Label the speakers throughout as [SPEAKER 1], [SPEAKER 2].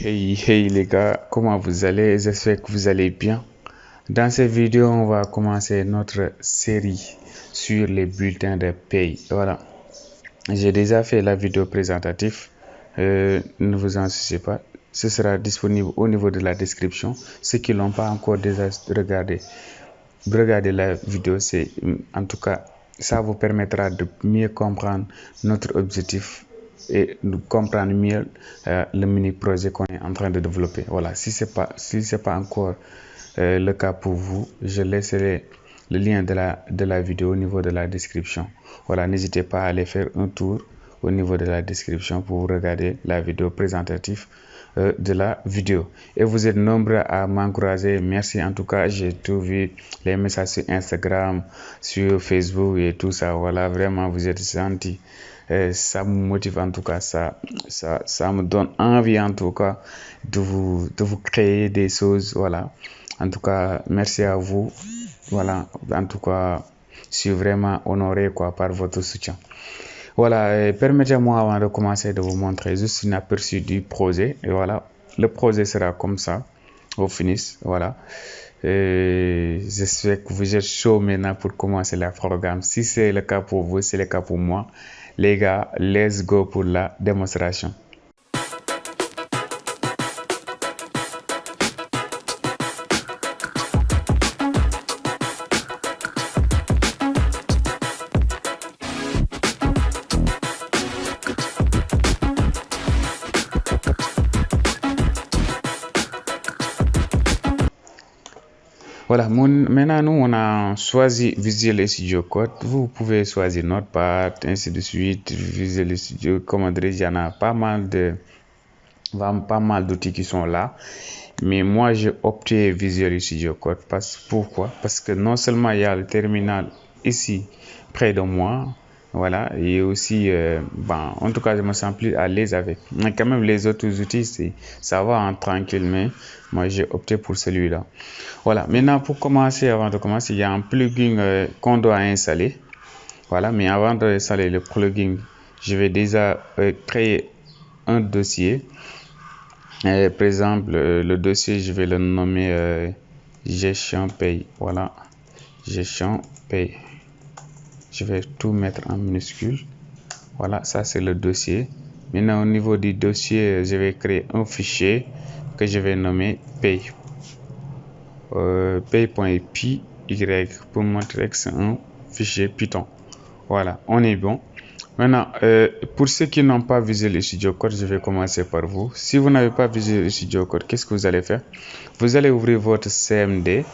[SPEAKER 1] Hey les gars, comment vous allez? J'espère que vous allez bien. Dans cette vidéo, on va commencer notre série sur les bulletins de paye. Voilà, j'ai déjà fait la vidéo présentative. Ne vous en souciez pas, ce sera disponible au niveau de la description. Ceux qui l'ont pas encore déjà regardez la vidéo, c'est en tout cas ça vous permettra de mieux comprendre notre objectif et de comprendre mieux le mini projet qu'on est en train de développer. Voilà, si c'est pas encore le cas pour vous, je laisserai le lien de la vidéo au niveau de la description. Voilà, n'hésitez pas à aller faire un tour au niveau de la description pour regarder la vidéo présentative de la vidéo. Et vous êtes nombreux à m'encourager. Merci en tout cas, j'ai tout vu, les messages sur Instagram, sur Facebook et tout ça. Voilà, vraiment vous êtes gentils. Ça me motive en tout cas, ça me donne envie en tout cas de vous créer des choses. Voilà, en tout cas merci à vous. Voilà, en tout cas je suis vraiment honoré par votre soutien. Voilà, permettez-moi avant de commencer de vous montrer juste un aperçu du projet. Et voilà, le projet sera comme ça au finish. Voilà, j'espère que vous êtes chaud maintenant pour commencer le programme. Si c'est le cas pour vous, c'est le cas pour moi. Les gars, let's go pour la démonstration. Voilà, maintenant nous on a choisi Visual Studio Code. Vous pouvez choisir Notepad, ainsi de suite. Visual Studio, comment dire, il y en a pas mal d'outils qui sont là. Mais moi j'ai opté Visual Studio Code. Pourquoi? Parce que non seulement il y a le terminal ici près de moi. Voilà, et aussi, en tout cas, je me sens plus à l'aise avec. Mais quand même, les autres outils, ça va en tranquille, mais moi, j'ai opté pour celui-là. Voilà, maintenant, pour commencer, avant de commencer, il y a un plugin qu'on doit installer. Voilà, mais avant d'installer le plugin, je vais déjà créer un dossier. Par exemple, le dossier, je vais le nommer gestion paye. Voilà, gestion paye. Je vais tout mettre en minuscule. Voilà, ça c'est le dossier. Maintenant au niveau du dossier, je vais créer un fichier que je vais nommer paye. Paye.py pour montrer que c'est un fichier Python. Voilà, on est bon. Maintenant, pour ceux qui n'ont pas Visual Studio Code, je vais commencer par vous. Si vous n'avez pas Visual Studio Code, qu'est-ce que vous allez faire? Vous allez ouvrir votre CMD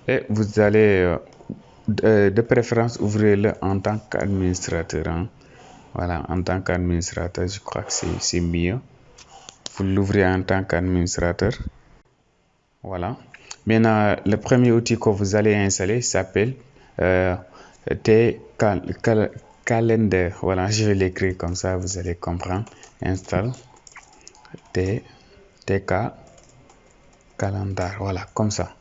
[SPEAKER 1] et vous allez de préférence ouvrez-le en tant qu'administrateur. Hein. Voilà, en tant qu'administrateur, je crois que c'est mieux. Vous l'ouvrez en tant qu'administrateur. Voilà. Maintenant, le premier outil que vous allez installer s'appelle Calendar. Voilà, je vais l'écrire comme ça, vous allez comprendre. Install TK Calendar. Voilà, comme ça.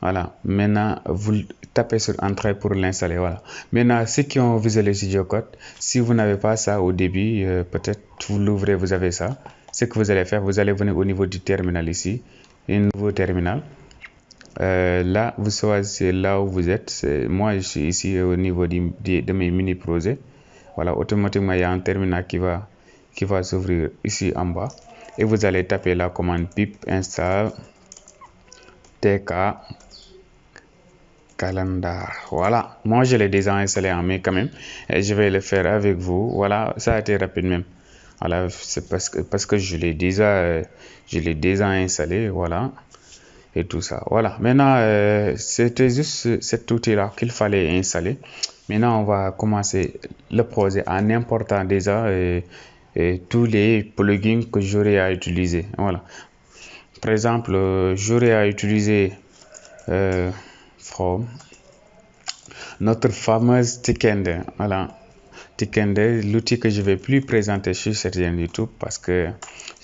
[SPEAKER 1] Voilà, maintenant vous tapez sur Entrée pour l'installer. Voilà, maintenant ceux qui ont Visual Studio Code, si vous n'avez pas ça au début, peut-être vous l'ouvrez, vous avez ça. Ce que vous allez faire, vous allez venir au niveau du terminal ici, un nouveau terminal. Là, vous choisissez là où vous êtes. Moi, je suis ici au niveau de mes mini projets. Voilà, automatiquement il y a un terminal qui va s'ouvrir ici en bas et vous allez taper la commande pip install TK Calendar. Voilà, moi je l'ai déjà installé en main quand même et je vais le faire avec vous. Voilà, ça a été rapide même. Voilà, c'est parce que je l'ai déjà installé. Voilà, et tout ça. Voilà, maintenant c'était juste cet outil là qu'il fallait installer. Maintenant on va commencer le projet en important déjà tous les plugins que j'aurai à utiliser. Voilà, par exemple j'aurai à utiliser notre fameuse Tikender. Voilà, Tikender, l'outil que je vais plus présenter sur cette chaîne YouTube parce que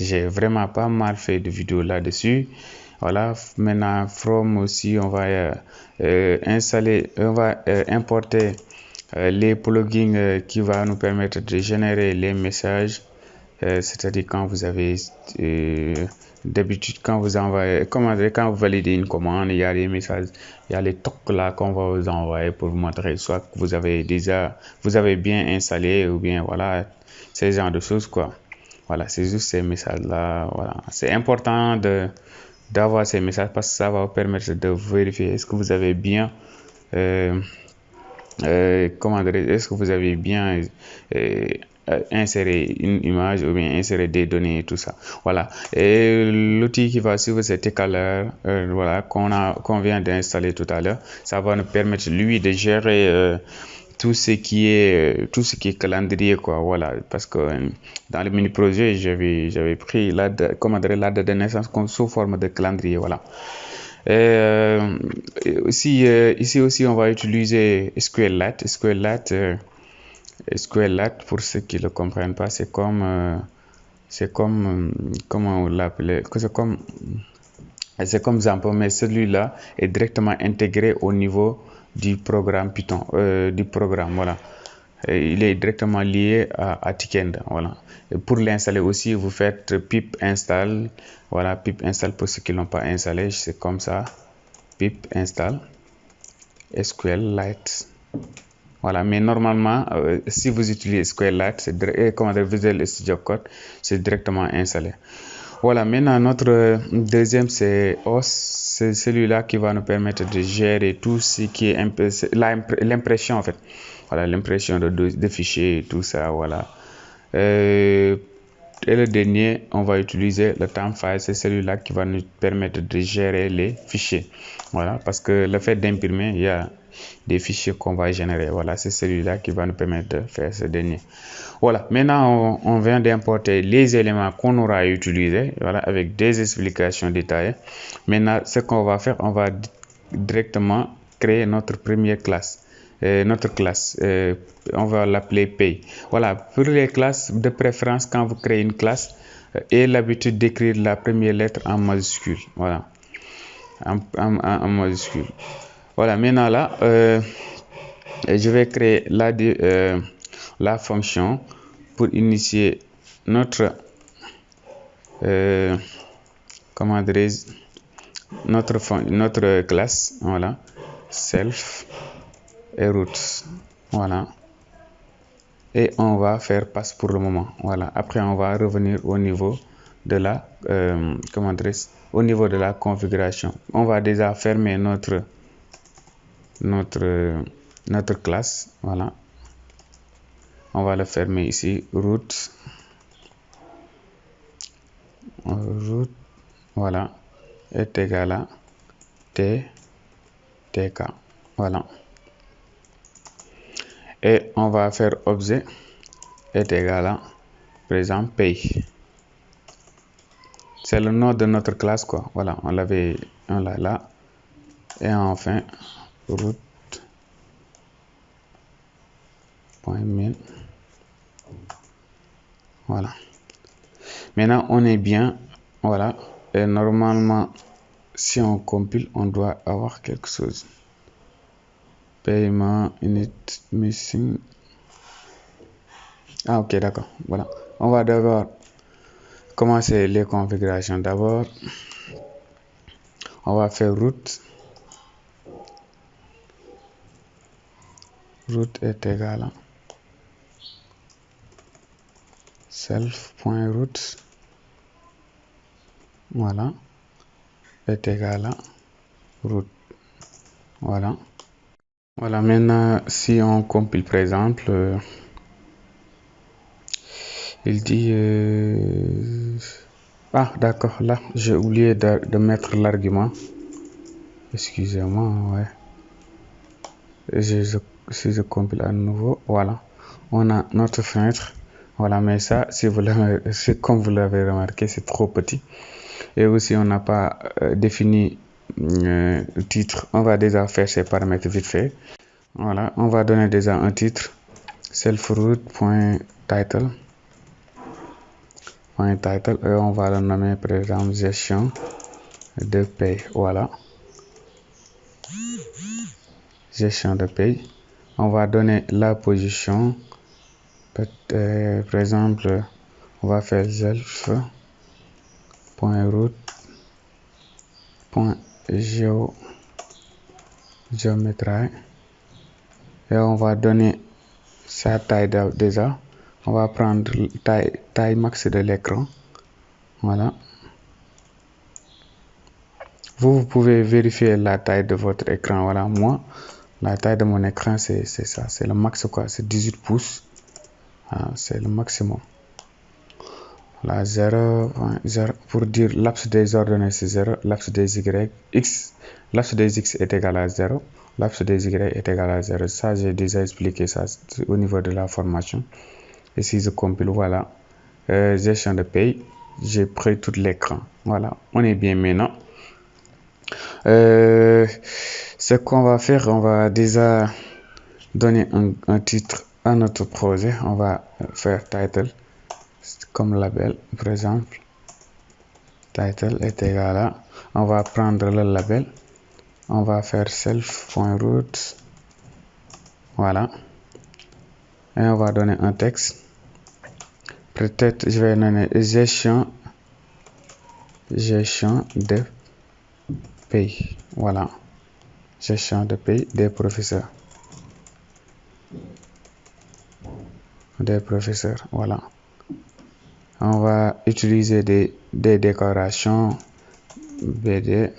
[SPEAKER 1] j'ai vraiment pas mal fait de vidéos là-dessus. Voilà, maintenant From aussi, on va importer les plugins qui va nous permettre de générer les messages c'est-à-dire quand vous avez d'habitude quand vous envoyez, quand vous validez une commande, il y a des messages, il y a les tocs là qu'on va vous envoyer pour vous montrer soit que vous avez bien installé ou bien voilà, ces genres de choses quoi. Voilà, c'est juste ces messages là, voilà. C'est important d'avoir ces messages parce que ça va vous permettre de vérifier est-ce que vous avez bien est-ce que vous avez bien insérer une image ou bien insérer des données et tout ça. Voilà. Et l'outil qui va suivre, c'est Tcaler, voilà, qu'on vient d'installer tout à l'heure. Ça va nous permettre, lui, de gérer tout ce qui est calendrier, quoi. Voilà. Parce que dans le mini projet, j'avais pris la date de naissance sous forme de calendrier. Voilà. Et aussi, ici aussi, on va utiliser SQLite. SQLite, pour ceux qui ne le comprennent pas, comment on l'appelait, c'est comme Zampo, mais celui-là est directement intégré au niveau du programme Python, voilà. Et il est directement lié à Tkinda, voilà. Et pour l'installer aussi, vous faites pip install, voilà, pip install pour ceux qui ne l'ont pas installé, c'est comme ça, pip install SQLite. Voilà, mais normalement, si vous utilisez SQLite, Visual Studio Code, c'est directement installé. Voilà, maintenant notre deuxième, c'est OS, c'est celui-là qui va nous permettre de gérer tout ce qui est l'impression en fait. Voilà, l'impression de fichiers et tout ça, voilà. Et le dernier, on va utiliser le Timefile, c'est celui-là qui va nous permettre de gérer les fichiers. Voilà, parce que le fait d'imprimer, il y a des fichiers qu'on va générer. Voilà, c'est celui-là qui va nous permettre de faire ce dernier. Voilà, maintenant on vient d'importer les éléments qu'on aura utilisés, voilà, avec des explications détaillées. Maintenant, ce qu'on va faire, on va directement créer notre première classe. On va l'appeler Pay. Voilà, pour les classes, de préférence, quand vous créez une classe, ayez l'habitude d'écrire la première lettre en majuscule. Voilà, en majuscule. Voilà, maintenant là, je vais créer la fonction pour initier notre notre classe, voilà, self et root, voilà, et on va faire passe pour le moment, voilà. Après on va revenir au niveau de la au niveau de la configuration. On va déjà fermer notre classe, voilà. On va le fermer ici, root, voilà, est égal à tk, voilà. Et on va faire objet est égal à, par exemple, pay. C'est le nom de notre classe, quoi. Voilà, on l'a là. Et enfin, root.min. Voilà. Maintenant, on est bien. Voilà. Et normalement, si on compile, on doit avoir quelque chose. Paiement init missing. Ah, ok, d'accord. Voilà. On va d'abord commencer les configurations. D'abord, on va faire root. Root est égal à self.root, voilà, est égal à root, voilà. Voilà, maintenant si on compile par exemple, il dit ah d'accord, là j'ai oublié de mettre l'argument, excusez-moi, ouais. Si je compile à nouveau, voilà, on a notre fenêtre. Voilà, mais ça, comme vous l'avez remarqué, c'est trop petit. Et aussi, on n'a pas défini le titre. On va déjà faire ces paramètres vite fait. Voilà, on va donner déjà un titre. Selfroot.title. Et on va le nommer par exemple gestion de paye. Voilà. Gestion de paye. On va donner la position. Par exemple, on va faire self point route point géométrie et on va donner sa taille déjà. On va prendre taille max de l'écran. Voilà. Vous pouvez vérifier la taille de votre écran. Voilà, moi, la taille de mon écran, c'est ça. C'est le max, quoi. C'est 18 pouces. Voilà, c'est le maximum. Voilà, 0, 0. Pour dire l'axe des ordonnées, c'est 0. L'axe des Y, l'axe des X est égal à 0. L'axe des Y est égal à 0. Ça, j'ai déjà expliqué ça au niveau de la formation. Et si je compile, voilà. Gestion de paye. J'ai pris tout l'écran. Voilà, on est bien maintenant. Ce qu'on va faire, on va déjà donner un titre à notre projet. On va faire title comme label, par exemple. Title est égal à, on va prendre le label, on va faire self.root, voilà, et on va donner un texte. Peut-être je vais donner gestion de paye, voilà, gestion de paye des professeurs, voilà. On va utiliser des décorations BD.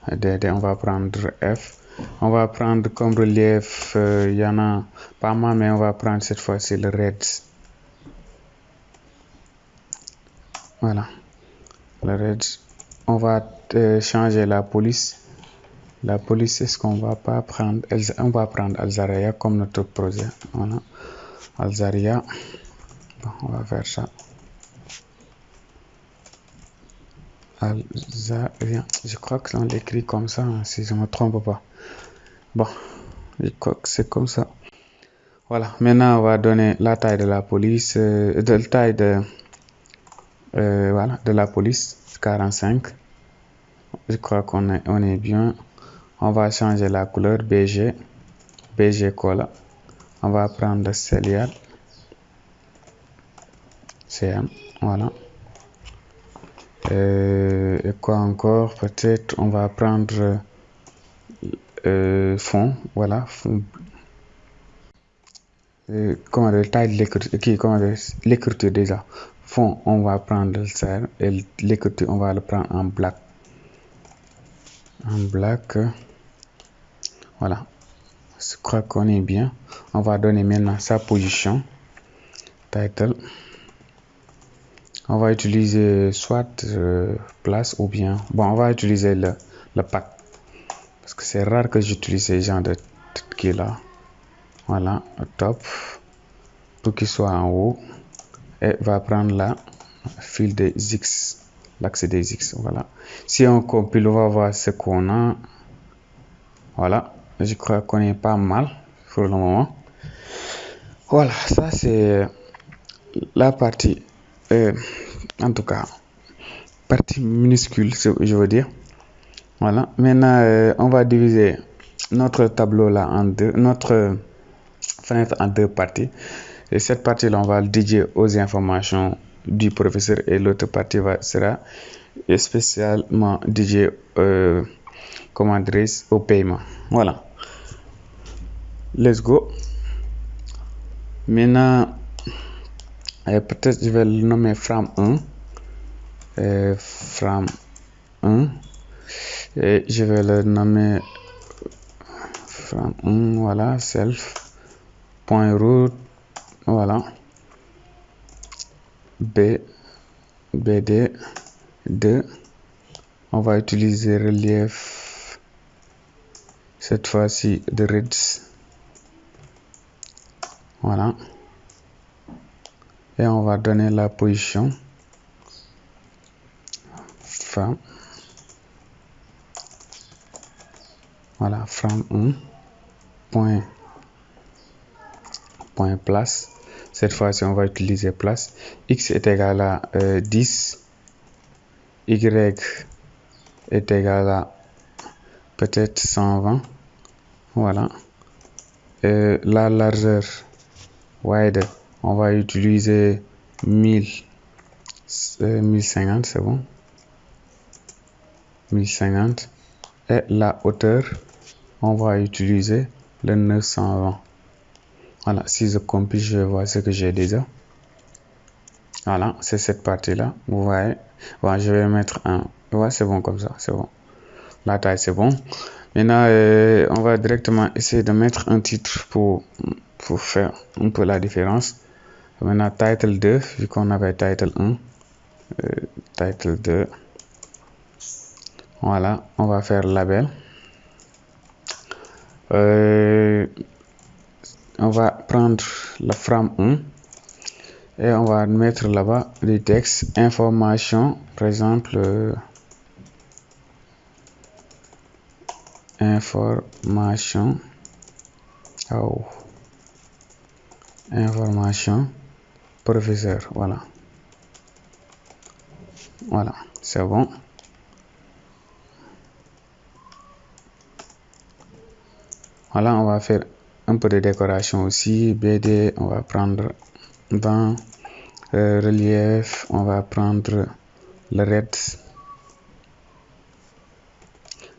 [SPEAKER 1] On va prendre F. On va prendre comme relief, il y en a pas mal, mais on va prendre cette fois-ci le red. Voilà, le red. On va changer la police. La police, est-ce qu'on va pas prendre? On va prendre Alzaria comme notre projet. Voilà, Alzaria. Bon, on va faire ça. Alzaria. Je crois que on l'écrit comme ça, hein, si je ne me trompe pas. Bon, je crois que c'est comme ça. Voilà, maintenant on va donner la taille de la police, voilà, de la police, 45. Je crois qu'on est bien. On va changer la couleur BG cola. On va prendre Celial, CM, voilà. Et quoi encore? Peut-être on va prendre fond, voilà, fond. Comment dire, taille de l'écriture, comment dire, l'écriture déjà. Fond, on va prendre ça et l'écriture, on va le prendre en black. En black, voilà. Je crois qu'on est bien. On va donner maintenant sa position. Title. On va utiliser soit place ou bien. Bon, on va utiliser le pack. Parce que c'est rare que j'utilise ce genre de qui là. Voilà, top. Pour qu'il soit en haut. Et va prendre la fil des X. L'axe des X. Voilà. Si on compile, on va voir ce qu'on a. Voilà. Je crois qu'on est pas mal pour le moment. Voilà, ça c'est la partie, en tout cas, partie minuscule, je veux dire. Voilà, maintenant on va diviser notre tableau là en deux, notre fenêtre en deux parties. Et cette partie là, on va le dédier aux informations du professeur et l'autre partie sera spécialement dédiée comment dire, au paiement. Voilà. Let's go. Maintenant, peut-être je vais le nommer Fram 1. Fram 1. Et je vais le nommer Fram 1. Voilà, self.root. Voilà. BD 2. On va utiliser relief. Cette fois-ci de Reds. Voilà. Et on va donner la position. From. Voilà, from 1. Point place. Cette fois-ci, on va utiliser place. X est égal à 10. Y est égal à peut-être 120. Voilà. La largeur wide On va utiliser 1050, c'est bon. 1050. Et la hauteur, on va utiliser le 920. Voilà, si je compile, je vais voir ce que j'ai déjà. Voilà, c'est cette partie-là. Vous voyez, voilà, je vais mettre un. Ouais, c'est bon comme ça, c'est bon. La taille, c'est bon. Maintenant, on va directement essayer de mettre un titre pour faire un peu la différence. Maintenant, title 2, vu qu'on avait title 1. Title 2. Voilà, on va faire label. On va prendre le from 1 et on va mettre là-bas des textes, information, par exemple, information, information, professeur, voilà. Voilà, c'est bon. Voilà, on va faire un peu de décoration aussi. BD, on va prendre dans relief, on va prendre le red.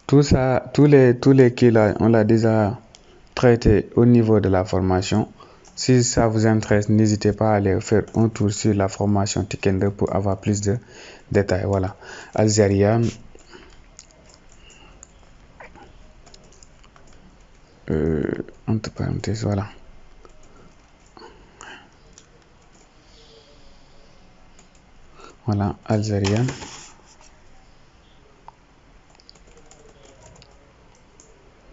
[SPEAKER 1] Tout ça, tous les qui là, on l'a déjà traité au niveau de la formation. Si ça vous intéresse, n'hésitez pas à aller faire un tour sur la formation Tikender pour avoir plus de détails. Voilà, Algérienne. Entre parenthèses, voilà. Voilà, algérienne.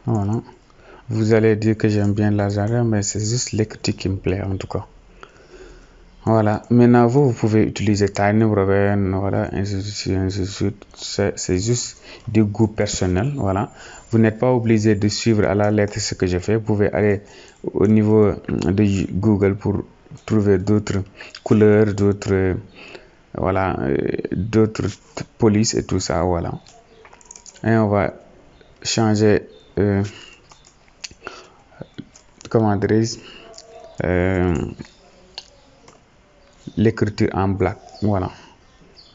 [SPEAKER 1] Voilà. Vous allez dire que j'aime bien l'algérien, mais c'est juste l'écriture qui me plaît en tout cas. Voilà. Maintenant, vous pouvez utiliser Tiny Robin, voilà, ainsi de suite. C'est juste du goût personnel. Voilà. Vous n'êtes pas obligé de suivre à la lettre ce que je fais. Vous pouvez aller au niveau de Google pour trouver d'autres couleurs, d'autres, voilà, d'autres polices et tout ça. Voilà. Et on va changer, comment dirais-je, l'écriture en black. Voilà,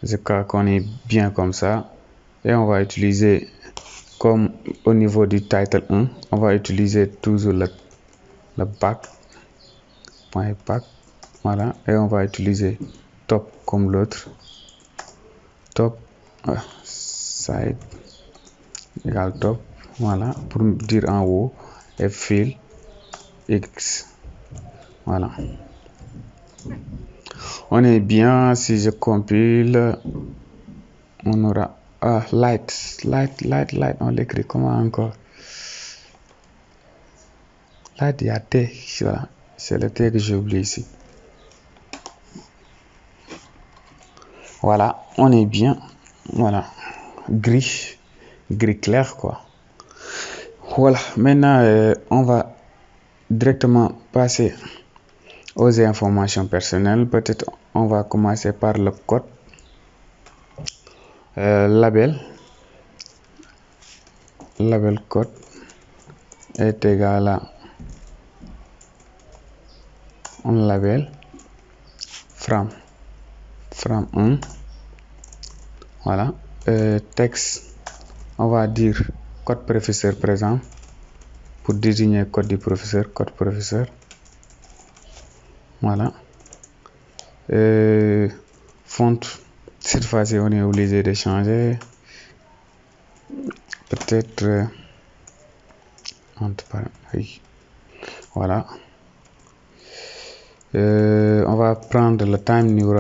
[SPEAKER 1] je crois qu'on est bien comme ça. Et on va utiliser, comme au niveau du title 1, on va utiliser toujours le back, point back. Voilà, et on va utiliser top comme l'autre, top, side égale top. Voilà, pour dire en haut, et fill x. Voilà, on est bien. Si je compile, on aura light, on l'écrit comment encore? Light, il y a T, voilà, c'est le T que j'ai oublié ici. Voilà, on est bien. Voilà, gris clair quoi. Voilà, maintenant on va directement passer aux informations personnelles. Peut-être on va commencer par le code. Label code est égal à un label from 1. Voilà, texte, on va dire code professeur présent pour désigner code du professeur, code professeur. Voilà, font, cette fois-ci on est obligé de changer, peut-être voilà. On va prendre le Times New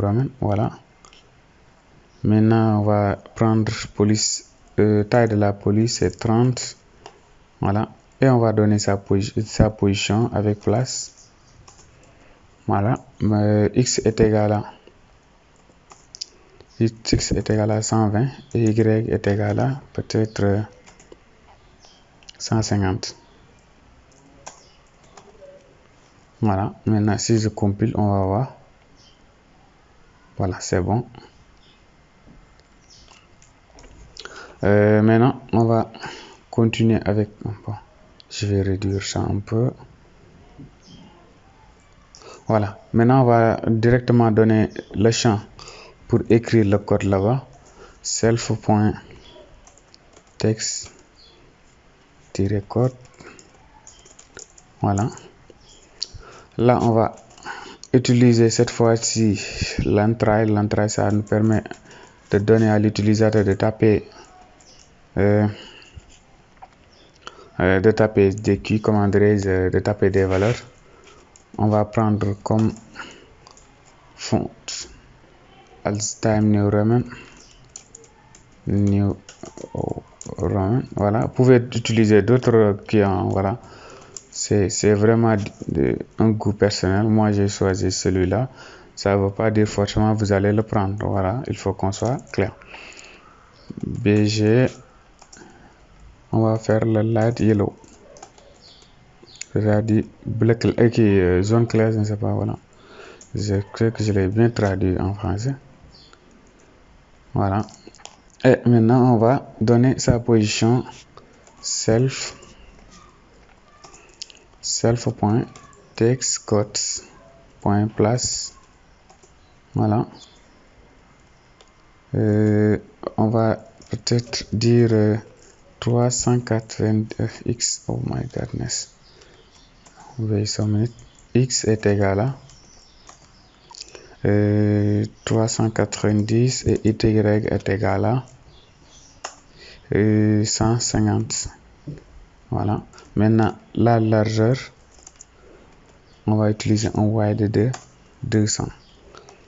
[SPEAKER 1] Roman. Voilà. Maintenant on va prendre police, taille de la police c'est 30. Voilà, et on va donner sa position avec place. Voilà, x est égal à 120 et y est égal à peut-être 150. Voilà, maintenant si je compile, on va voir. Voilà, c'est bon. Maintenant on va continuer avec Je vais réduire ça un peu. Voilà, maintenant on va directement donner le champ pour écrire le code là-bas. Self.text-code. Voilà. Là, on va utiliser cette fois-ci l'entrée. L'entrée, ça nous permet de donner à l'utilisateur de taper des key, comment dirais-je, de taper des valeurs. On va prendre comme font Altime New Roman. Voilà, vous pouvez utiliser d'autres qui ont, voilà, c'est vraiment un goût personnel. Moi j'ai choisi celui-là. Ça ne veut pas dire forcément vous allez le prendre. Voilà, il faut qu'on soit clair. BG, on va faire le light yellow, c'est-à-dire black qui zone claire, je ne sais pas. Voilà, je crois que je l'ai bien traduit en français. Voilà, et maintenant on va donner sa position self.textCodes.place. Voilà, on va peut-être dire 389x. Oh my godness, wait a minute. X est égal à 390 et y est égal à 150. Voilà, maintenant la largeur, on va utiliser un wide de 200.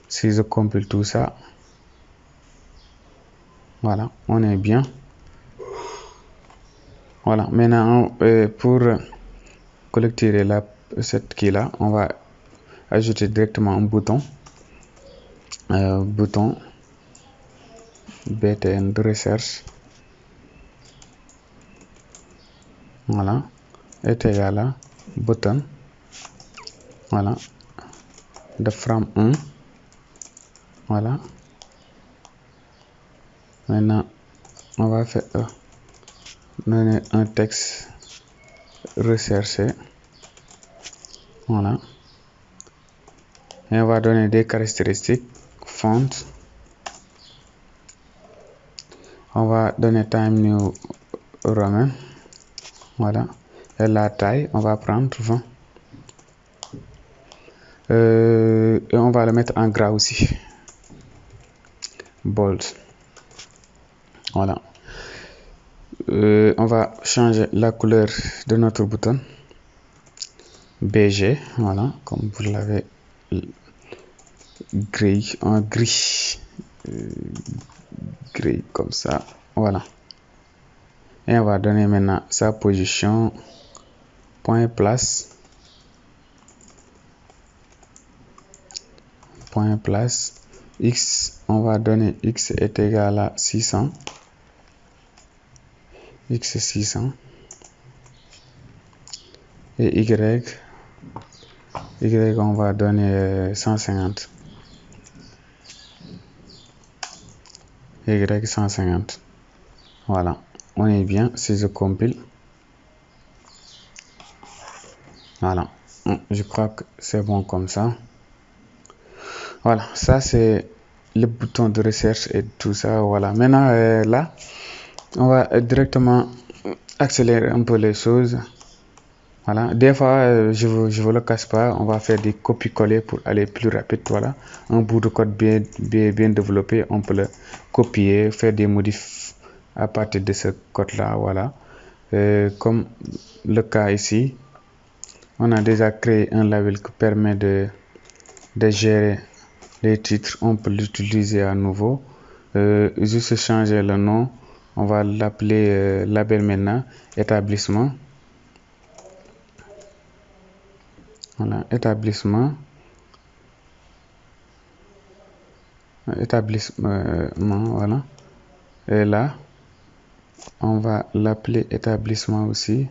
[SPEAKER 1] Si je compile tout ça, voilà, on est bien. Voilà, maintenant pour collecter cette key là, on va ajouter directement un bouton, bouton btn de recherche. Voilà, est égal à button, voilà, de from 1. Voilà, maintenant on va faire donner un texte recherché. Voilà, et on va donner des caractéristiques font. On va donner time new roman. Voilà, et la taille on va prendre 20. Et on va le mettre en gras aussi, bold. Voilà, on va changer la couleur de notre bouton, BG. Voilà, comme vous l'avez, gris, en gris, gris comme ça. Voilà, et on va donner maintenant sa position point place, x. On va donner x est égal à 600, x 600, et y on va donner 150, y 150. Voilà, on est bien. Si je compile, voilà, je crois que c'est bon comme ça. Voilà, ça c'est le bouton de recherche et tout ça. Voilà, maintenant là on va directement accélérer un peu les choses. Voilà, des fois je vous le cache pas, on va faire des copier-coller pour aller plus rapide. Voilà, un bout de code bien développé, on peut le copier, faire des modifs à partir de ce code là. Voilà, comme le cas ici, on a déjà créé un label qui permet de gérer les titres. On peut l'utiliser à nouveau, juste changer le nom. On va l'appeler label maintenant, établissement. Voilà, établissement, voilà, et là on va l'appeler établissement aussi,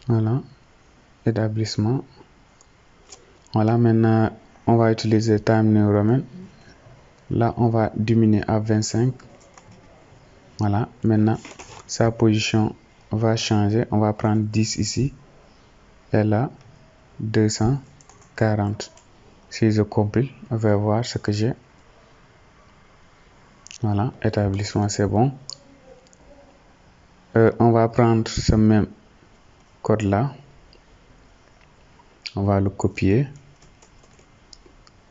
[SPEAKER 1] voilà, établissement. Voilà, maintenant on va utiliser Time New Roman. Là, on va diminuer à 25. Voilà, maintenant, sa position va changer. On va prendre 10 ici. Et là, 240. Si je compile, on va voir ce que j'ai. Voilà, établissement, c'est bon. On va prendre ce même code là. On va le copier.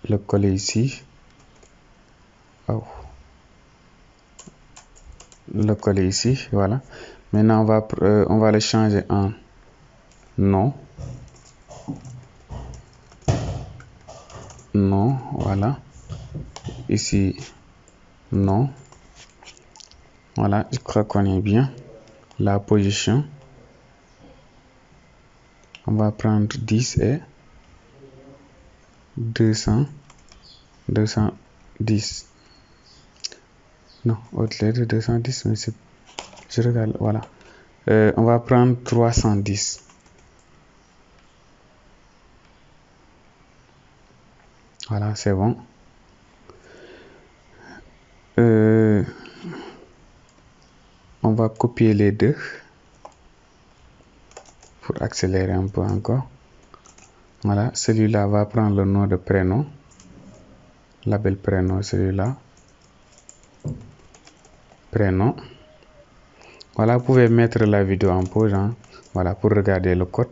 [SPEAKER 1] Le coller ici. Oh. Le coller ici, voilà. Maintenant, on va le changer en non. Non, voilà. Ici, non. Voilà, je crois qu'on est bien. La position. On va prendre 10 et 200, 210. Non, au-delà de 210, mais c'est... Je regarde, voilà. On va prendre 310. Voilà, c'est bon. On va copier les deux pour accélérer un peu encore. Voilà, celui-là va prendre le nom de prénom. Label prénom, celui-là. Prénom. Voilà, vous pouvez mettre la vidéo en pause, hein. Voilà, pour regarder le code.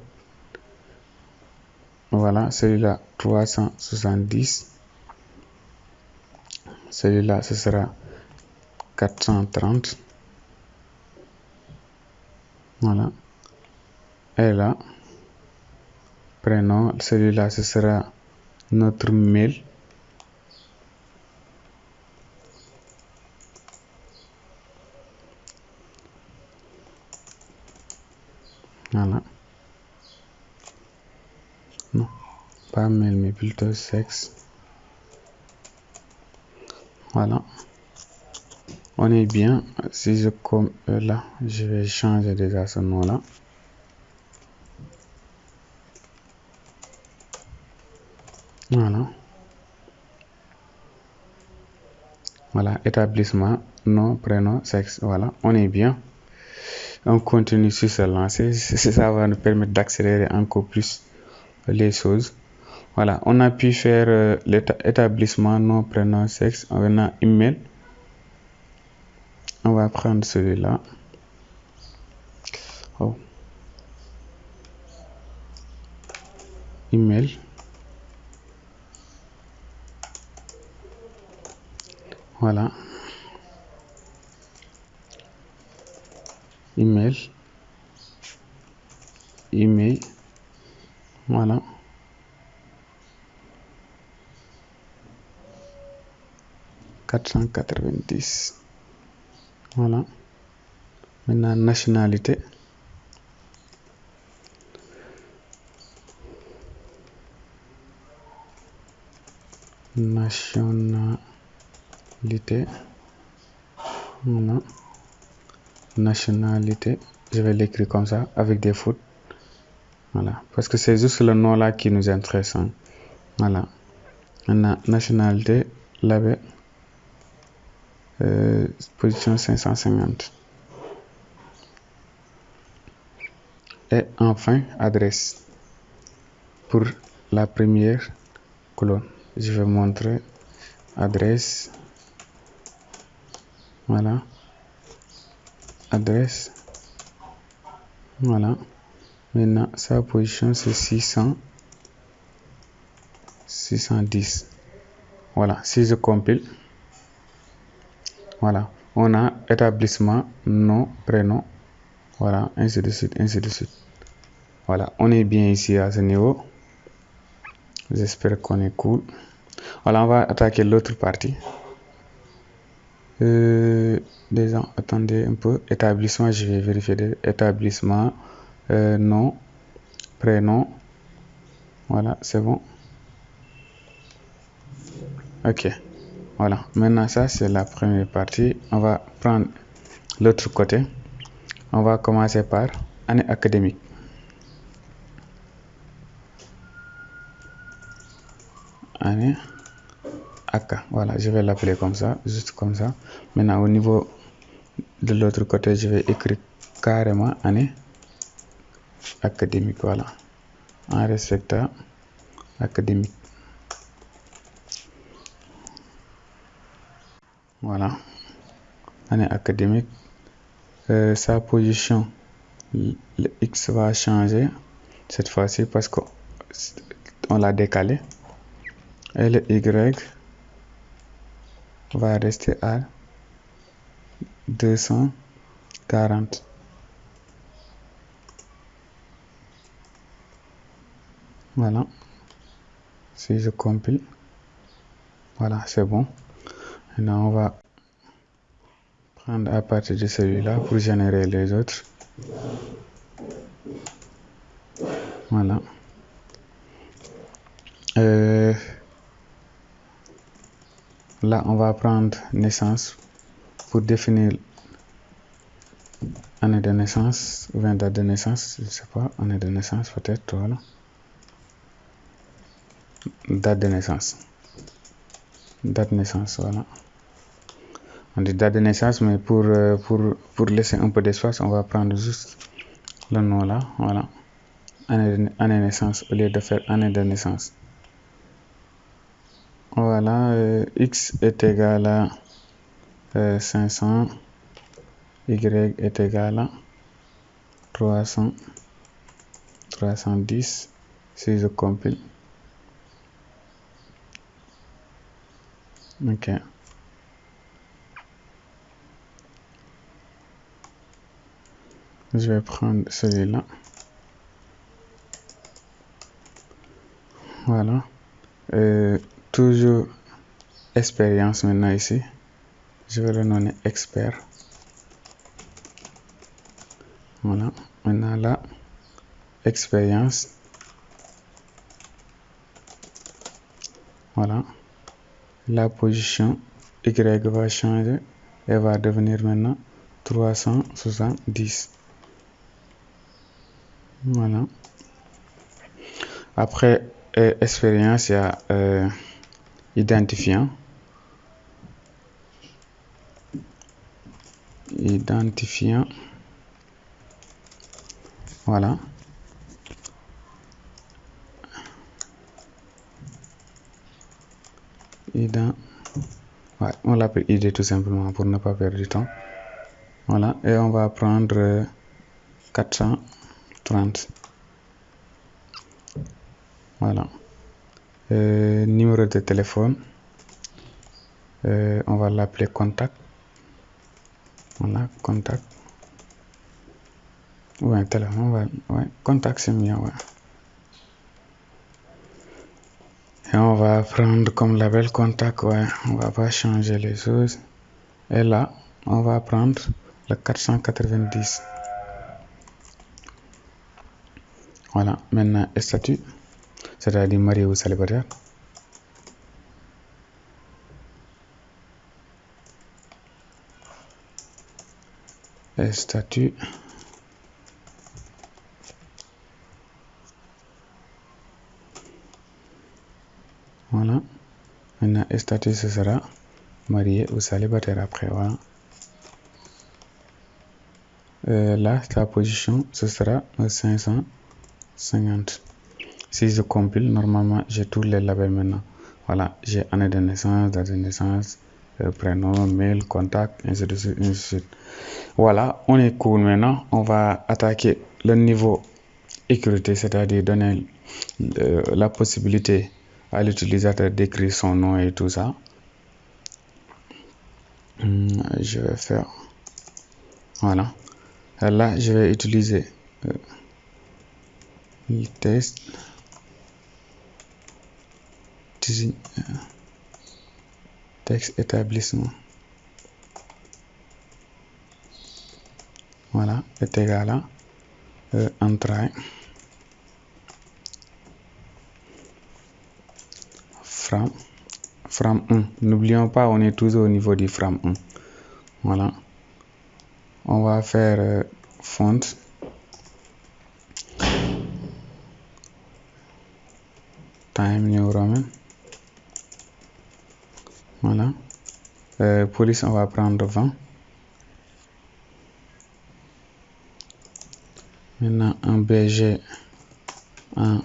[SPEAKER 1] Voilà, celui-là, 370. Celui-là, ce sera 430. Voilà. Et là, prénom, celui-là, ce sera notre mail. Voilà. Non, pas mail, mais plutôt sexe. Voilà. On est bien. Si je comme là, je vais changer déjà ce nom-là. Voilà. Voilà, établissement, nom, prénom, sexe. Voilà, on est bien. On continue sur se lancer. Ça va nous permettre d'accélérer encore plus les choses. Voilà, on a pu faire l'établissement, nom, prénom, sexe. On a email. On va prendre celui-là. Oh. Email. Voilà. Email. Email. Voilà. $490. Voilà. Maintenant, nationalité. Nationalité. Voilà. Nationalité. Je vais l'écrire comme ça, avec des fautes. Voilà. Parce que c'est juste le nom là qui nous intéresse, hein. Voilà. Maintenant, nationalité, label. Position 550. Et enfin, adresse. Pour la première colonne, je vais montrer adresse. Voilà. Adresse. Voilà. Maintenant, sa position, c'est 610. Voilà. Si je compile, voilà. On a établissement, nom, prénom. Voilà. Ainsi de suite, ainsi de suite. Voilà. On est bien ici à ce niveau. J'espère qu'on est cool. Voilà. On va attaquer l'autre partie. Déjà, attendez un peu. Établissement, je vais vérifier. Établissement, nom, prénom. Voilà, c'est bon. Ok. Voilà. Maintenant, ça, c'est la première partie. On va prendre l'autre côté. On va commencer par année académique. année AK. Voilà, je vais l'appeler comme ça, juste comme ça. Maintenant, au niveau de l'autre côté, je vais écrire carrément année académique. Voilà, en respectant académique. Voilà, année académique. Sa position, le X va changer cette fois-ci parce qu'on l'a décalé. Et le Y va rester à 240. Voilà, si je compile, voilà, c'est bon. Maintenant, on va prendre à partir de celui-là pour générer les autres. Voilà. Là, on va prendre naissance pour définir année de naissance, ou bien date de naissance, je ne sais pas, année de naissance peut-être, voilà. Date de naissance. Date de naissance, voilà. On dit date de naissance, mais pour laisser un peu d'espace, on va prendre juste le nom là, voilà. Année de naissance au lieu de faire année de naissance. Voilà, X est égal à 500, Y est égal à 300, 310, si je compile. Ok. Je vais prendre celui-là. Voilà. Toujours expérience maintenant ici. Je vais le nommer expert. Voilà. Maintenant là, expérience. Voilà. La position Y va changer et va devenir maintenant 370. Voilà. Après expérience, il y a identifiant. Identifiant. Voilà. Ouais, on l'appelle ID tout simplement pour ne pas perdre du temps. Voilà, et on va prendre 430. Voilà. Numéro de téléphone, on va l'appeler contact. Voilà, contact. Ouais, téléphone, ouais, contact c'est mieux, ouais. Et on va prendre comme label contact, ouais, on va pas changer les choses. Et là, on va prendre le 490. Voilà, maintenant statut, c'est-à-dire marié ou célibataire. Et statut. Voilà. Maintenant, statut, ce sera marié ou célibataire après, voilà. Là, sa position, ce sera 550. Si je compile, normalement, j'ai tous les labels maintenant. Voilà, j'ai année de naissance, date de naissance, prénom, mail, contact, ainsi de suite, ainsi de suite. Voilà, on est cool maintenant. On va attaquer le niveau sécurité, c'est-à-dire donner la possibilité à l'utilisateur d'écrire son nom et tout ça. Je vais faire, voilà. Là, je vais utiliser le test texte établissement. Voilà, est égal à entrée from 1. N'oublions pas, on est toujours au niveau du from 1. Voilà. On va faire font. Time New Roman. Voilà. Police, on va prendre 20. Maintenant, un BG en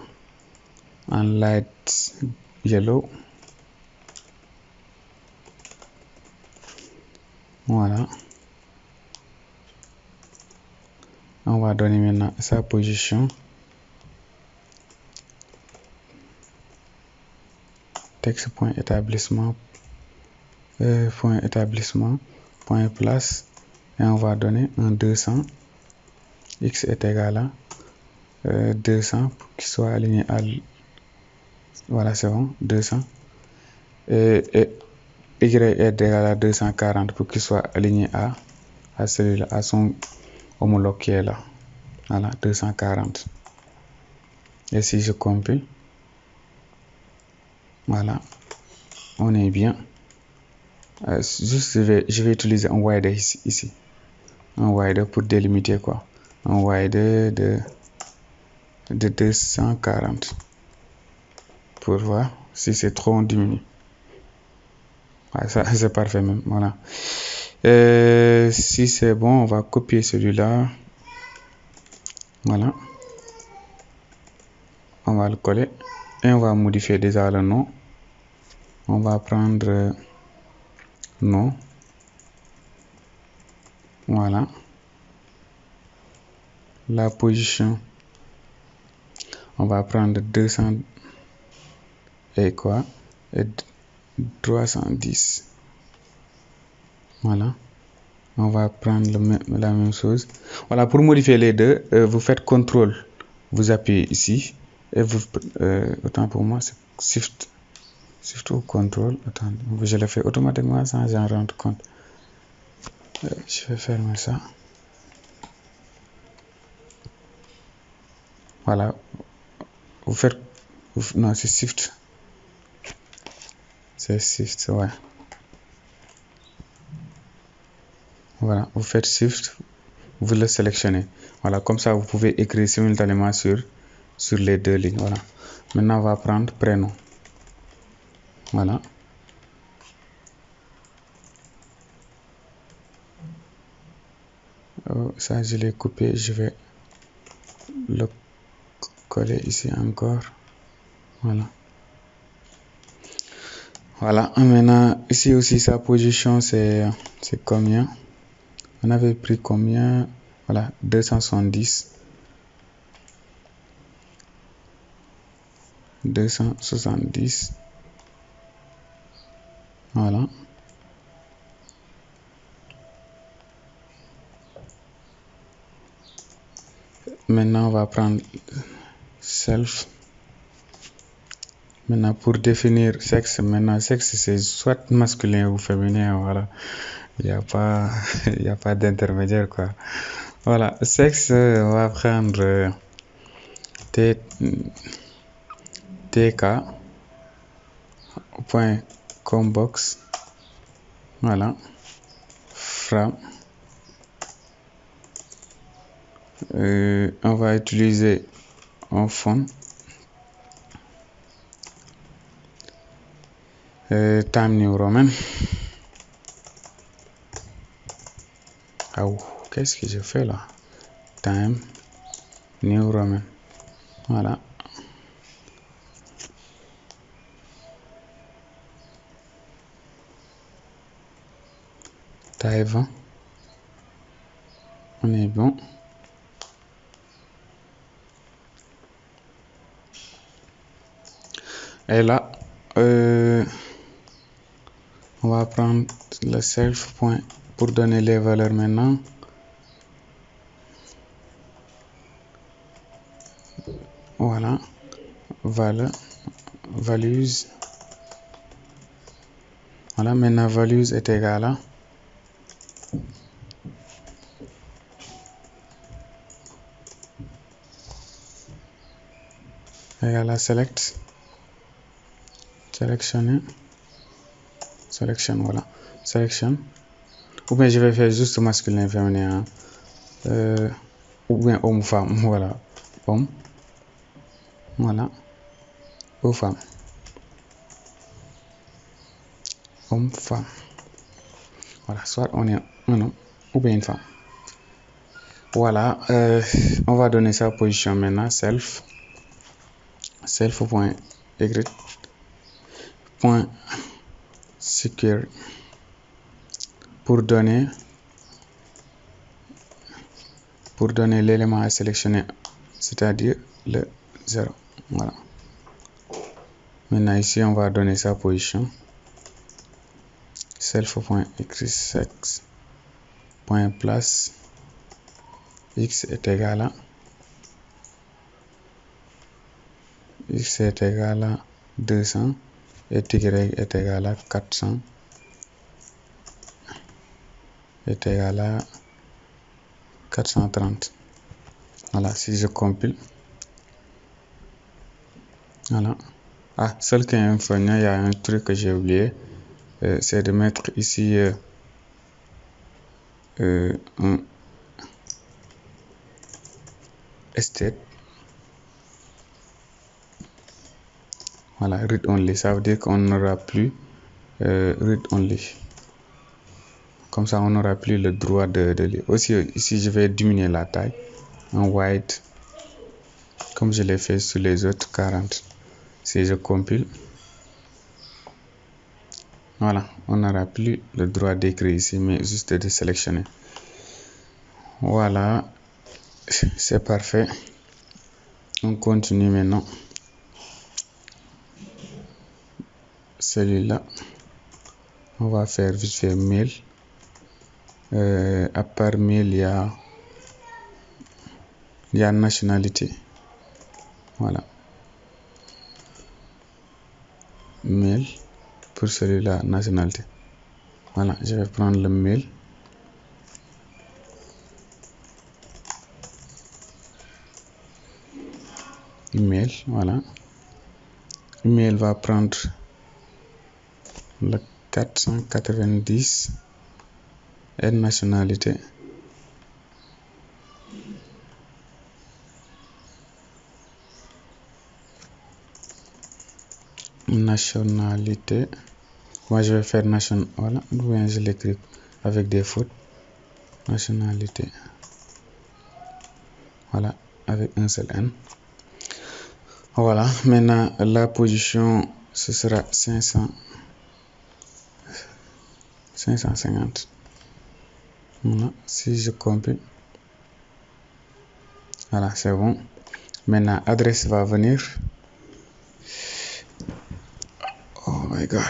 [SPEAKER 1] light yellow. Voilà. On va donner maintenant sa position. Texte point établissement, point place, et on va donner un 200. X est égal à 200 pour qu'il soit aligné à... Voilà, c'est bon, 200. Et Y est égal à 240 pour qu'il soit aligné à celui-là, à son homologue qui est là. Voilà, 240. Et si je compile, voilà, on est bien. Juste, je vais utiliser un wider ici. Un wider pour délimiter quoi. Un wider de 240. Pour voir si c'est trop, on diminue. Ouais, ça c'est parfait même. Voilà. Si c'est bon, on va copier celui-là. Voilà. On va le coller et on va modifier déjà le nom. On va prendre nom. Voilà. La position, on va prendre 200 et quoi, et 310. Voilà. On va prendre la même chose. Voilà, pour modifier les deux, vous faites CTRL, vous appuyez ici et vous autant pour moi c'est Shift ou CTRL. Attendez, je le fais automatiquement sans j'en rendre compte. Je vais fermer ça. Voilà, vous faites non, c'est Shift, ouais. Voilà, vous faites Shift, vous le sélectionnez. Voilà, comme ça vous pouvez écrire simultanément sur les deux lignes. Voilà. Maintenant on va prendre prénom. Voilà. Ça je l'ai coupé, je vais le coller ici encore. Voilà. Voilà. Maintenant ici aussi sa position c'est combien? On avait pris combien? Voilà, 270. 270. Voilà. Maintenant on va prendre self. Maintenant pour définir sexe, sexe c'est soit masculin ou féminin, voilà. Il n'y a pas d'intermédiaire quoi. Voilà, sexe, on va prendre tk.combox. Voilà. From. On va utiliser un fond. Time New Roman. Qu'est-ce que je fais là? Time New Roman. Voilà. Taille 20. On est bon. Et là, on va prendre le self point pour donner les valeurs maintenant. Voilà. Values. Voilà, maintenant values est égal à select. Sélectionner. Selection, voilà. Selection. Ou bien je vais faire juste masculin, féminin. Ou bien homme, femme. Voilà. Homme. Voilà. Ou femme. homme, femme. Voilà, soit on est un homme ou bien une femme. Voilà, on va donner sa position maintenant, self.y.secure pour donner l'élément à sélectionner, c'est-à-dire le 0. Voilà. Maintenant ici, on va donner sa position, self.xsex.place, x est égal à 200 et y est égal à 400 est égal à 430. Voilà, si je compile, voilà. Ah, seul qu'il y a un truc que j'ai oublié, c'est de mettre ici un state. Voilà, read only, ça veut dire qu'on n'aura plus read only. Comme ça, on n'aura plus le droit de lire. Aussi, ici, je vais diminuer la taille en white, comme je l'ai fait sur les autres 40. Si je compile, voilà, on n'aura plus le droit d'écrire ici, mais juste de sélectionner. Voilà, c'est parfait. On continue maintenant. Celui-là, on va faire vite fait mail. À part mail, il y a nationalité. Voilà. Mail, pour celui-là, nationalité. Voilà, je vais prendre le mail. Email, voilà. Email va prendre le 490 et nationalité. Nationalité. Moi, je vais faire nation. Voilà, je l'écris avec des fautes. Nationalité. Voilà, avec un seul N. Voilà, maintenant la position, ce sera 550. Voilà, si je compile. Voilà, c'est bon. Maintenant, adresse va venir. Oh my god.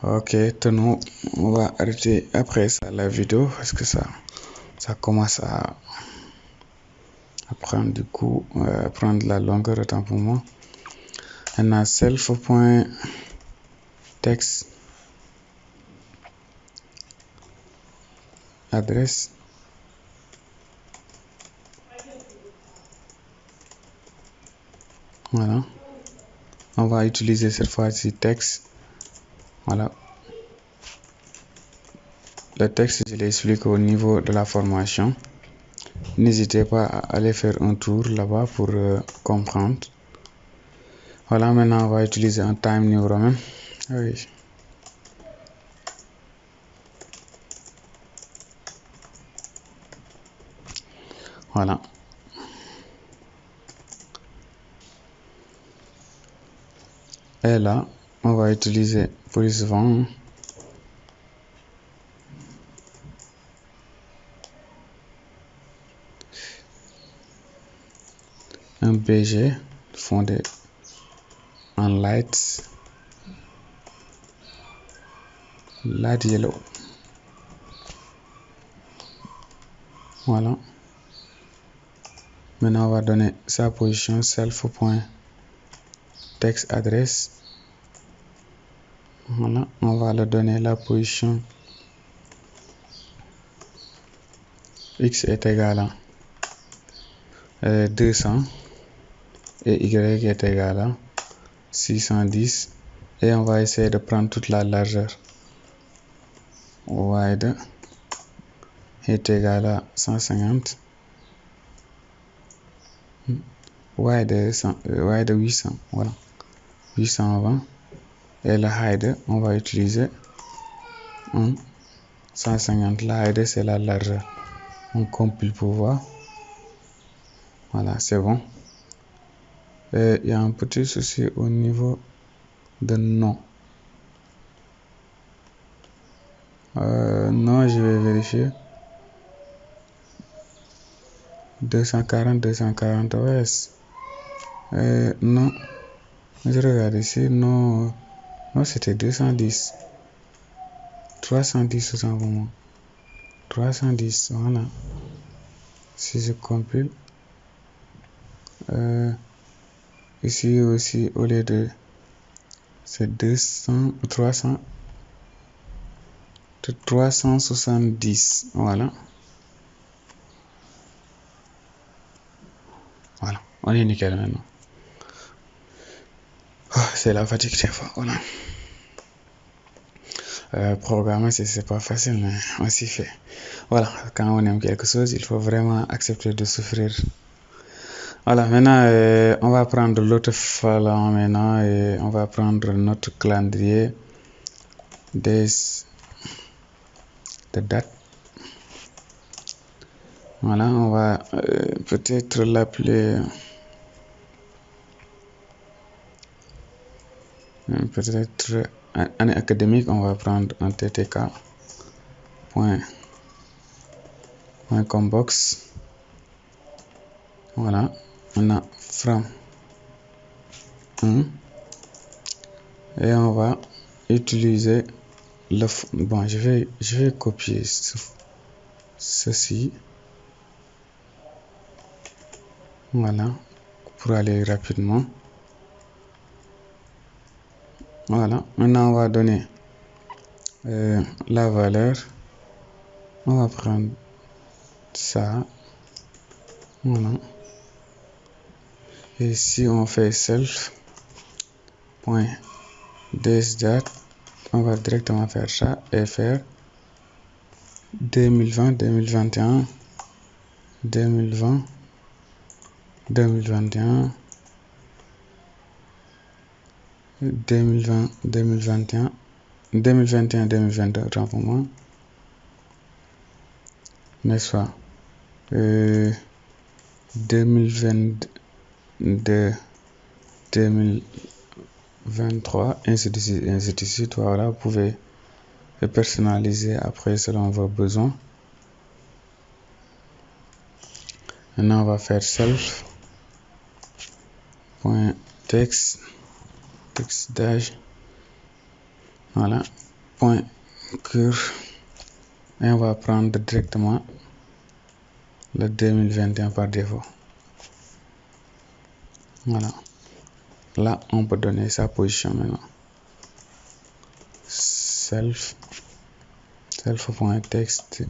[SPEAKER 1] Ok, tenons, on va arrêter après ça la vidéo parce que ça commence à prendre du coup, prendre la longueur de temps pour moi. Maintenant, self.text adresse. Voilà. On va utiliser cette fois-ci texte. Voilà. Le texte, je l'explique au niveau de la formation. N'hésitez pas à aller faire un tour là-bas pour comprendre. Voilà, maintenant on va utiliser un time new roman. Oui. Voilà. Et là, on va utiliser plus souvent un BG fondé en light yellow. Voilà. Maintenant, on va donner sa position self.text adresse. Voilà, on va le donner la position x est égal à 200 et y est égal à 610 et on va essayer de prendre toute la largeur. Wide est égal à 150. Wide 800, voilà, 820 Et le height, on va utiliser 150. La height, c'est la largeur. On compile pour voir. Voilà, c'est bon. Et il y a un petit souci au niveau de nom. Non, je vais vérifier. 240 OS. Non, je regarde ici. Non, c'était 210. 310 autant pour moi. 310, voilà. Si je compile. Ici aussi, au lieu de. C'est 370. Voilà. Voilà, on est nickel maintenant. Oh, c'est la fatigue des fois, voilà. Programmer, c'est pas facile, mais on s'y fait. Voilà, quand on aime quelque chose, il faut vraiment accepter de souffrir. Voilà, maintenant, on va prendre l'autre fallon maintenant et on va prendre notre calendrier de date. Voilà, on va peut-être l'appeler peut-être année académique. On va prendre un ttk point combox. Voilà, maintenant from 1 et on va utiliser le bon, je vais copier ceci. Voilà, pour aller rapidement. Voilà, maintenant on va donner la valeur. On va prendre ça. Voilà. Et si on fait self point date, on va directement faire ça et faire 2020, 2021, 2020, 2021, 2020, 2021, 2021, 2022, autant pour moi, n'est-ce pas? 2022, 2023, ainsi de suite, ainsi de suite. Voilà, vous pouvez personnaliser après selon vos besoins. Maintenant, on va faire self point text d'âge. Voilà, point curve. Et on va prendre directement le 2021 par défaut. Voilà, là on peut donner sa position maintenant. Self point text.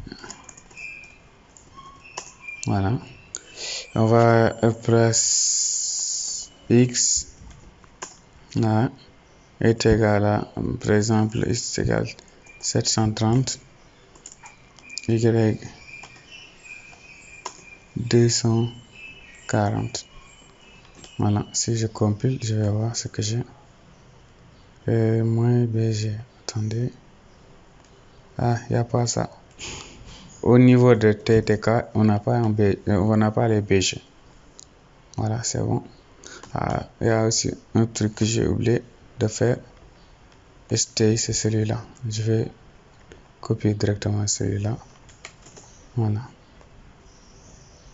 [SPEAKER 1] Voilà, on va place x là est égal à, par exemple, x est égal 730, y 240. Voilà, si je compile, je vais voir ce que j'ai. Moins bg, attendez. Ah, il n'y a pas ça. Au niveau de ttk, on n'a pas les bg. Voilà, c'est bon. Ah, il y a aussi un truc que j'ai oublié de faire. Stay, c'est celui-là. Je vais copier directement celui-là. Voilà.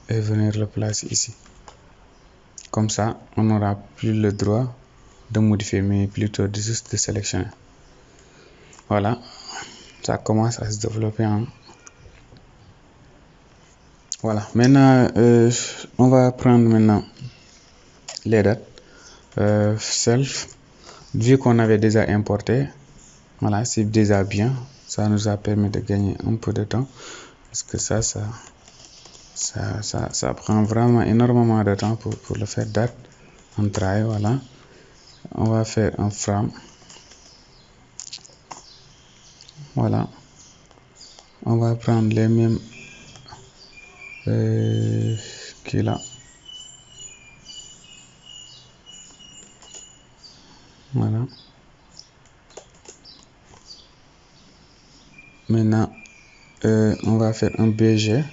[SPEAKER 1] Et venir le placer ici. Comme ça, on n'aura plus le droit de modifier, mais plutôt juste de sélectionner. Voilà, ça commence à se développer. Voilà, maintenant, on va prendre maintenant les dates. Self, vu qu'on avait déjà importé, voilà, c'est déjà bien. Ça nous a permis de gagner un peu de temps. Parce que ça prend vraiment énormément de temps pour le faire date. On travaille, voilà. On va faire un from. Voilà. On va prendre les mêmes qui là. Voilà. Maintenant, on va faire un BG.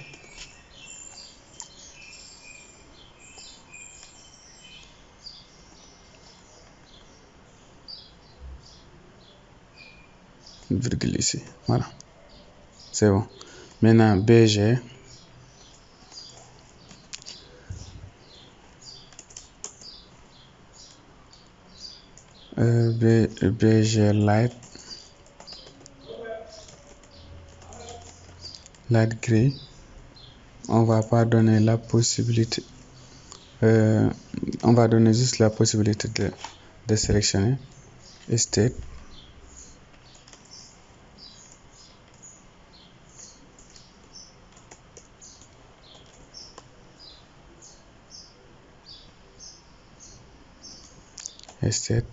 [SPEAKER 1] Une virgule ici. Voilà. C'est bon. Maintenant, BG. BG light gray. On va pas donner la possibilité. On va donner juste la possibilité de sélectionner state. State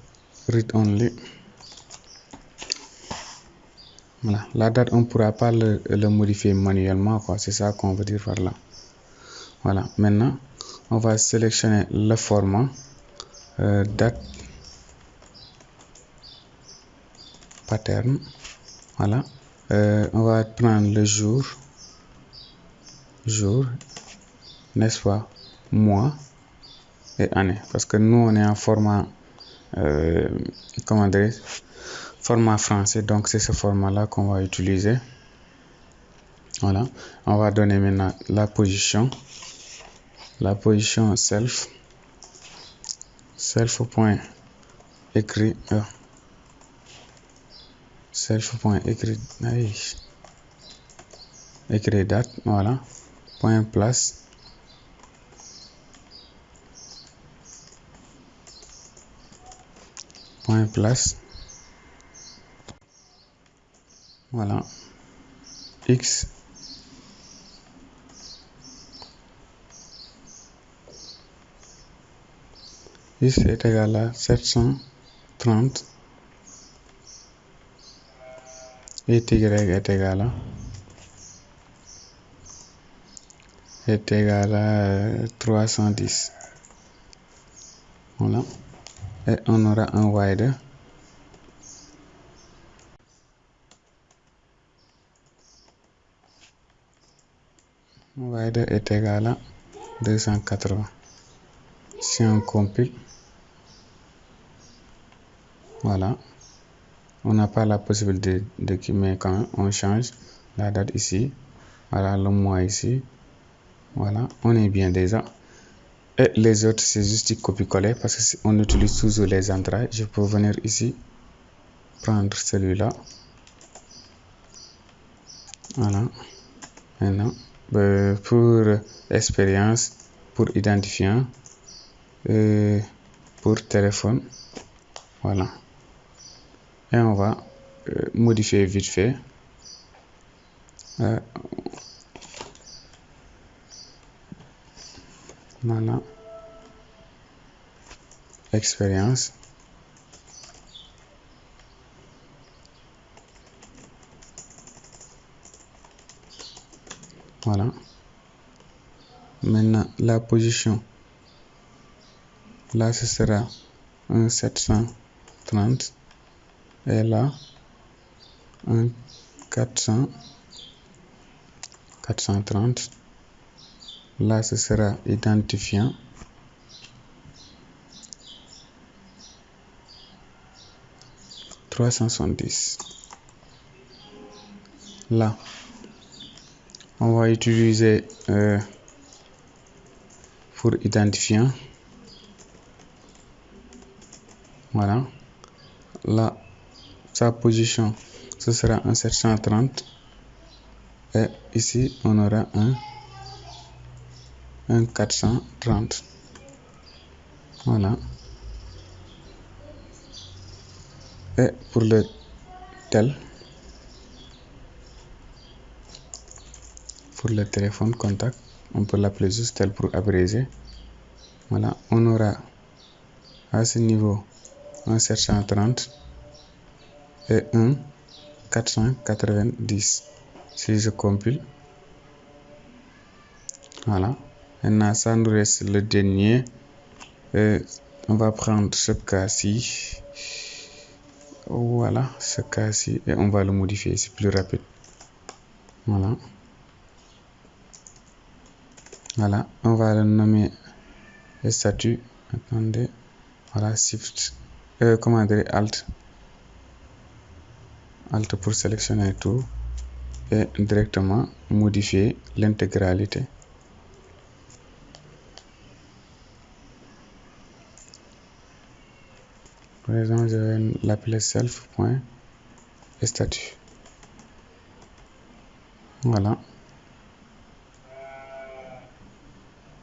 [SPEAKER 1] read only. Voilà, la date on ne pourra pas le modifier manuellement, quoi. C'est ça qu'on veut dire par là. Voilà, maintenant on va sélectionner le format date pattern. Voilà, on va prendre le jour, n'est-ce pas, mois et année, parce que nous on est en format comment dire, format français, donc c'est ce format là qu'on va utiliser. Voilà, on va donner maintenant la position self point écrit écrit date. Voilà, point place, voilà, x est égal à 730 et y est égal à 310. Voilà, et on aura un wide est égal à 280. Si on compile, voilà, on n'a pas la possibilité mais quand on change la date ici, voilà, le mois ici, voilà, on est bien déjà. Et les autres, c'est juste copier-coller parce qu'on utilise toujours les entrées. Je peux venir ici, prendre celui-là. Voilà. Maintenant, pour expérience, pour identifiant, pour téléphone, voilà. Et on va modifier vite fait. Voilà. Expérience. Voilà. Maintenant, la position. Là, ce sera un 730. Et là, un 430. Là, ce sera identifiant. « 370. Là, on va utiliser pour identifiant. Voilà. Là, sa position, ce sera un 730. Et ici, on aura un 430. Voilà. Et pour le téléphone contact, on peut l'appeler juste tel pour abréger. Voilà, on aura à ce niveau un 730 et un 490. Si je compile, voilà. Maintenant, ça nous reste le dernier. On va prendre ce cas-ci. Voilà, ce cas-ci, et on va le modifier, c'est plus rapide. Voilà. Voilà, on va le nommer statut. Attendez, voilà, Shift, comment dire, Alt pour sélectionner tout et directement modifier l'intégralité. Par exemple, je vais l'appeler self.statut. Voilà.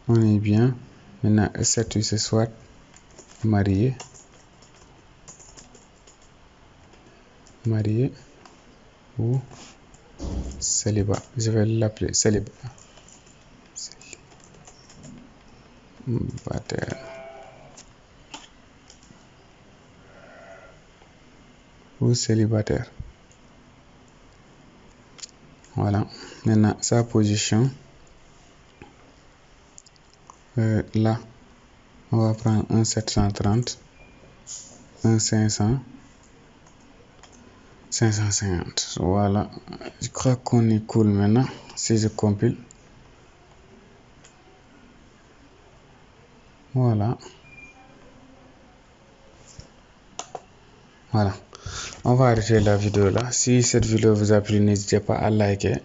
[SPEAKER 1] On est bien. Maintenant, statut, c'est soit marié ou célibat. Je vais l'appeler célibataire. Ou célibataire. Voilà. Maintenant, sa position. Là, on va prendre un 730, un 500, 550. Voilà. Je crois qu'on est cool maintenant. Si je compile. Voilà. Voilà. On va arrêter la vidéo là. Si cette vidéo vous a plu, n'hésitez pas à liker,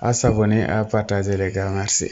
[SPEAKER 1] à s'abonner, à partager les gars. Merci.